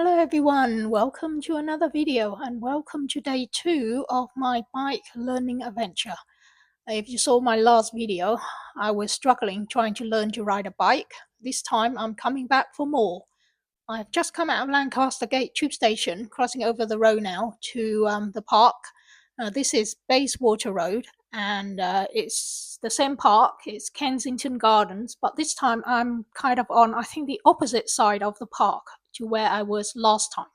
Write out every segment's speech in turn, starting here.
Hello everyone, welcome to another video and welcome to day 2 of my bike learning adventure. If you saw my last video, I was struggling trying to learn to ride a bike. This time I'm coming back for more. I've just come out of Lancaster Gate tube station, crossing over the road now to the park. This is Bayswater Road and it's the same park, it's Kensington Gardens, but this time I'm kind of on, I think, the opposite side of the park to where I was last time.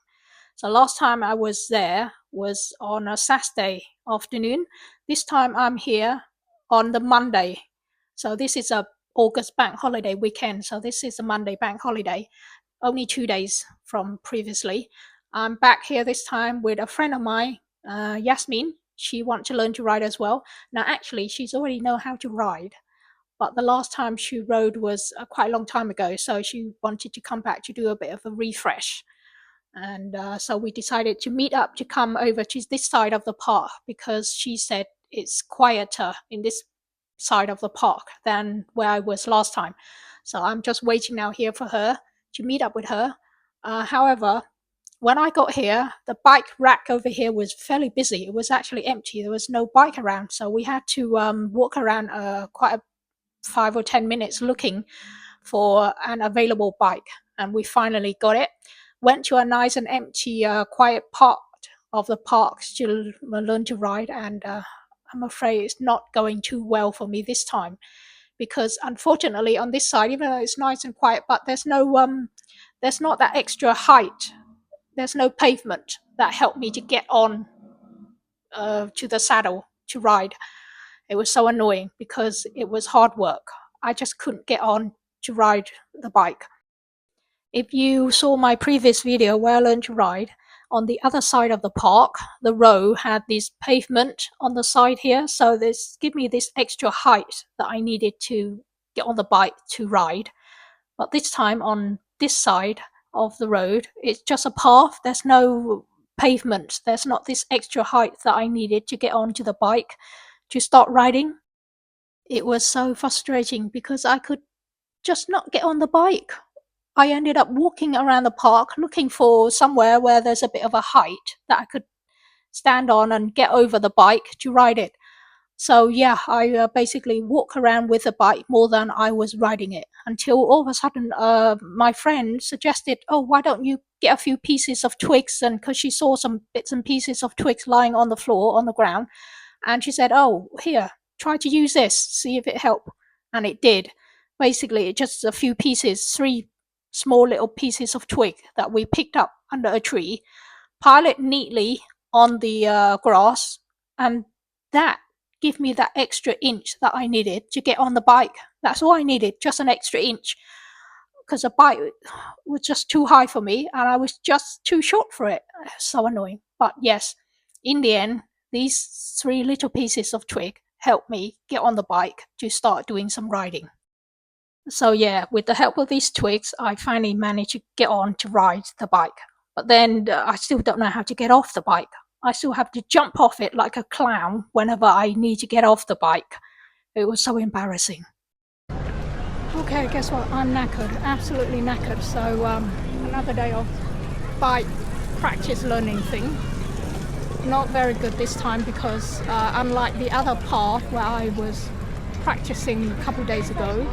So last time I was there was on a Saturday afternoon. This time I'm here on the Monday. So this is a August bank holiday weekend. So this is a Monday bank holiday, only 2 days from previously. I'm back here this time with a friend of mine, Yasmeen. She wants to learn to ride as well. Now, actually, she's already know how to ride, but the last time she rode was quite a long time ago. So she wanted to come back to do a bit of a refresh. And so we decided to meet up to come over to this side of the park because she said it's quieter in this side of the park than where I was last time. So I'm just waiting now here for her to meet up with her. However, when I got here, the bike rack over here was fairly busy. It was actually empty. There was no bike around. So we had to walk around quite 5 or 10 minutes looking for an available bike. And we finally got it. Went to a nice and empty, quiet part of the park to learn to ride. And I'm afraid it's not going too well for me this time. Because unfortunately on this side, even though it's nice and quiet, but there's not that extra height. There's no pavement that helped me to get on to the saddle to ride. It was so annoying because it was hard work. I just couldn't get on to ride the bike. If you saw my previous video where I learned to ride, on the other side of the park, the road had this pavement on the side here, so this gave me this extra height that I needed to get on the bike to ride. But this time on this side of the road, it's just a path. There's no pavement. There's not this extra height that I needed to get onto the bike to start riding. It was so frustrating because I could just not get on the bike. I ended up walking around the park looking for somewhere where there's a bit of a height that I could stand on and get over the bike to ride it. So yeah, I basically walk around with the bike more than I was riding it until all of a sudden my friend suggested, oh, why don't you get a few pieces of twigs? And because she saw some bits and pieces of twigs lying on the floor, on the ground, and she said, oh, here, try to use this, see if it helped. And it did. Basically, just a few pieces, 3 small little pieces of twig that we picked up under a tree, pile it neatly on the grass, and that gave me that extra inch that I needed to get on the bike. That's all I needed, just an extra inch, because the bike was just too high for me and I was just too short for it. So annoying. But yes, in the end, these 3 little pieces of twig helped me get on the bike to start doing some riding. So yeah, with the help of these twigs, I finally managed to get on to ride the bike. But then I still don't know how to get off the bike. I still have to jump off it like a clown whenever I need to get off the bike. It was so embarrassing. Okay, guess what? I'm knackered, absolutely knackered. So another day of bike practice learning thing. Not very good this time because unlike the other path where I was practicing a couple days ago,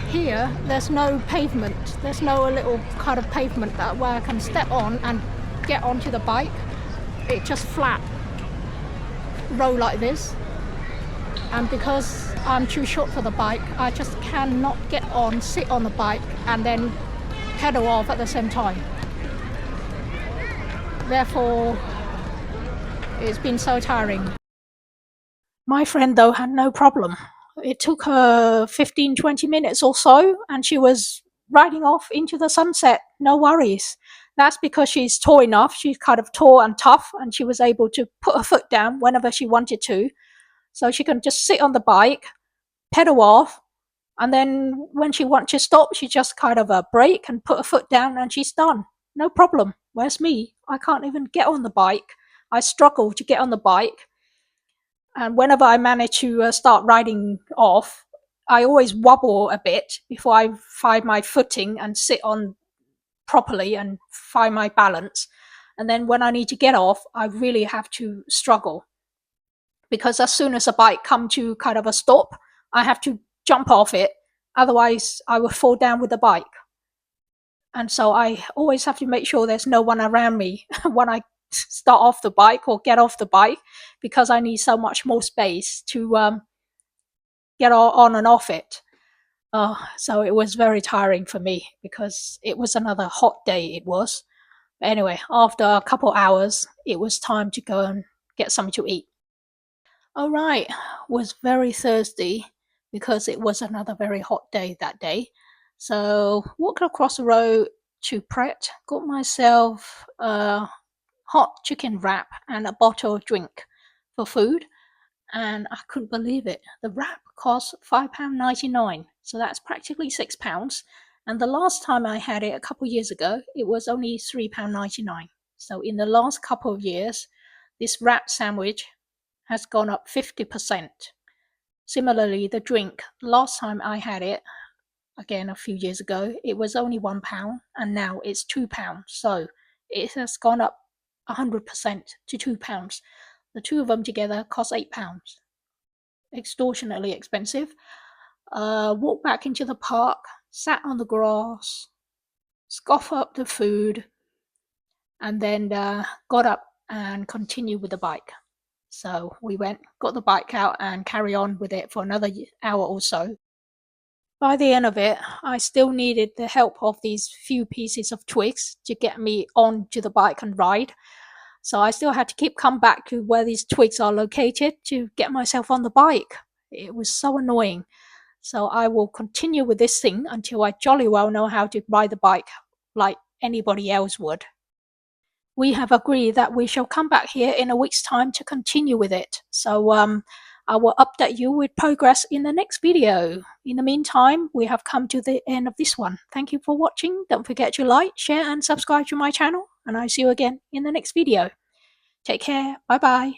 here there's no pavement. There's no little kind of pavement that where I can step on and get onto the bike. It's just flat road like this, and because I'm too short for the bike, I just cannot get on, sit on the bike and then pedal off at the same time. Therefore, it's been so tiring. My friend though had no problem. It took her 15-20 minutes or so and she was riding off into the sunset, no worries. That's because she's tall enough, she's kind of tall and tough, and she was able to put her foot down whenever she wanted to. So she can just sit on the bike, pedal off, and then when she wants to stop, she just kind of brake and put her foot down and she's done. No problem. Whereas me, I can't even get on the bike. I struggle to get on the bike. And whenever I manage to start riding off, I always wobble a bit before I find my footing and sit on properly and find my balance. And then when I need to get off, I really have to struggle, because as soon as a bike come to kind of a stop, I have to jump off it. Otherwise, I will fall down with the bike. And so I always have to make sure there's no one around me when I start off the bike or get off the bike, because I need so much more space to get on and off it. So it was very tiring for me, because it was another hot day. It was. But anyway, after a couple hours, it was time to go and get something to eat. All right, was very thirsty because it was another very hot day that day. So walked across the road to Pret, got myself a hot chicken wrap and a bottle of drink for food, and I couldn't believe it. The wrap cost £5.99, so that's practically £6. And the last time I had it a couple of years ago, it was only £3.99. So in the last couple of years, this wrap sandwich has gone up 50%. Similarly, the drink, last time I had it, again a few years ago, it was only £1, and now it's £2. So it has gone up 100% to £2. The two of them together cost £8. Extortionately expensive. Walked back into the park, sat on the grass, scoffed up the food, and then got up and continued with the bike. So we went, got the bike out and carry on with it for another hour or so. By the end of it, I still needed the help of these few pieces of twigs to get me onto the bike and ride. So I still had to come back to where these twigs are located to get myself on the bike. It was so annoying. So I will continue with this thing until I jolly well know how to ride the bike like anybody else would. We have agreed that we shall come back here in a week's time to continue with it. So I will update you with progress in the next video. In the meantime, we have come to the end of this one. Thank you for watching. Don't forget to like, share and subscribe to my channel, and I'll see you again in the next video. Take care. Bye bye.